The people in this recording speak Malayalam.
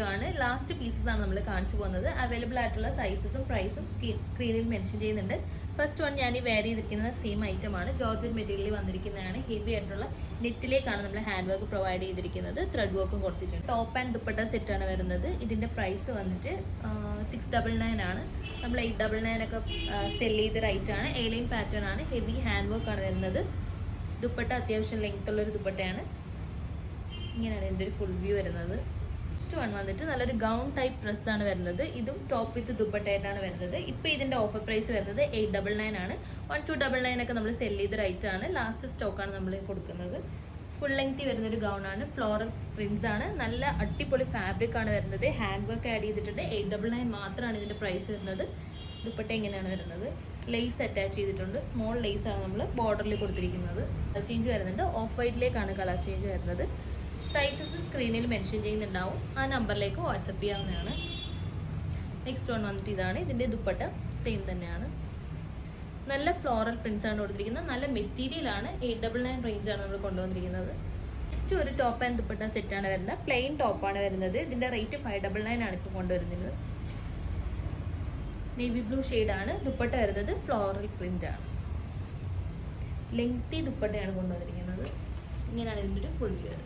വീഡിയോ ആണ്. ലാസ്റ്റ് പീസസ് ആണ് നമ്മൾ കാണിച്ചു പോകുന്നത്. അവൈലബിൾ ആയിട്ടുള്ള സൈസസും പ്രൈസും സ്ക്രീനിൽ മെൻഷൻ ചെയ്യുന്നുണ്ട്. ഫസ്റ്റ് വൺ ഞാൻ ഈ വെയർ ചെയ്തിരിക്കുന്ന സെയിം ഐറ്റം ആണ്. ജോർജറ്റ് മെറ്റീരിയലിൽ വന്നിരിക്കുന്നതാണ്. ഹെവി ആയിട്ടുള്ള നെറ്റിലേക്കാണ് നമ്മൾ ഹാൻഡ് വർക്ക് പ്രൊവൈഡ് ചെയ്തിരിക്കുന്നത്. ത്രെഡ് വർക്കും കൊടുത്തിട്ടുണ്ട്. ടോപ്പ് ആൻഡ് ദുപ്പട്ട സെറ്റാണ് വരുന്നത്. ഇതിൻ്റെ പ്രൈസ് വന്നിട്ട് 699 ആണ്. നമ്മൾ 899 ഒക്കെ സെല് ചെയ്ത റൈറ്റ് ആണ്. എ ലൈൻ പാറ്റേൺ ആണ്. ഹെവി ഹാൻഡ് വർക്ക് ആണ് വരുന്നത്. ദുപ്പട്ട അത്യാവശ്യം ലെങ്ത് ഉള്ളൊരു ദുപ്പട്ടയാണ്. ഇങ്ങനെയാണ് ഇതിൻ്റെ ഒരു ഫുൾ വ്യൂ വരുന്നത്. നെക്സ്റ്റ് വൺ വന്നിട്ട് നല്ലൊരു ഗൗൺ ടൈപ്പ് ഡ്രസ്സാണ് വരുന്നത്. ഇതും ടോപ്പ് വിത്ത് ദുപ്പട്ടയായിട്ടാണ് വരുന്നത്. ഇപ്പോൾ ഇതിൻ്റെ ഓഫർ പ്രൈസ് വരുന്നത് 899 ആണ്. 1299 ഒക്കെ നമ്മൾ സെല് ചെയ്ത റൈറ്റ് ആണ്. ലാസ്റ്റ് സ്റ്റോക്കാണ് നമ്മൾ കൊടുക്കുന്നത്. ഫുൾ ലെങ്തി വരുന്നൊരു ഗൗൺ ആണ്. ഫ്ലോറൽ പ്രിന്റ്സ് ആണ്. നല്ല അടിപൊളി ഫാബ്രിക് ആണ് വരുന്നത്. ഹാൻഡ് വർക്ക് ആഡ് ചെയ്തിട്ടുണ്ട്. 899 മാത്രമാണ് ഇതിൻ്റെ പ്രൈസ് വരുന്നത്. ദുപ്പട്ട ഇങ്ങനെയാണ് വരുന്നത്. ലേസ് അറ്റാച്ച് ചെയ്തിട്ടുണ്ട്. സ്മോൾ ലേസ് ആണ് നമ്മൾ ബോർഡറിൽ കൊടുത്തിരിക്കുന്നത്. കളർ ചേഞ്ച് വരുന്നുണ്ട്. ഓഫ് വൈറ്റിലേക്കാണ് കളർ ചേഞ്ച് വരുന്നത്. സൈസസ് സ്ക്രീനിൽ മെൻഷൻ ചെയ്യുന്നുണ്ടാവും. ആ നമ്പറിലേക്ക് വാട്സപ്പ് ചെയ്യാവുന്നതാണ്. നെക്സ്റ്റ് വൺ വന്നിട്ട് ഇതാണ്. ഇതിൻ്റെ ദുപ്പട്ട സെയിം തന്നെയാണ്. നല്ല ഫ്ലോറൽ പ്രിന്റ്സ് ആണ് കൊടുത്തിരിക്കുന്നത്. നല്ല മെറ്റീരിയൽ ആണ്. 899 റേഞ്ചാണ് നമ്മൾ കൊണ്ടുവന്നിരിക്കുന്നത്. നെക്സ്റ്റ് ഒരു ടോപ്പ് ആൻഡ് ദുപ്പട്ട സെറ്റാണ് വരുന്നത്. പ്ലെയിൻ ടോപ്പാണ് വരുന്നത്. ഇതിൻ്റെ റേറ്റ് 599 ആണ് ഇപ്പോൾ കൊണ്ടുവരുന്നത്. നേവി ബ്ലൂ ഷെയ്ഡാണ്. ദുപ്പട്ട വരുന്നത് ഫ്ലോറൽ പ്രിന്റ് ആണ്. ലെങ്തി ദുപ്പട്ടയാണ് കൊണ്ടുവന്നിരിക്കുന്നത്. ഇങ്ങനെയാണ് ഇതിൻ്റെ ഒരു ഫുൾ വ്യൂ.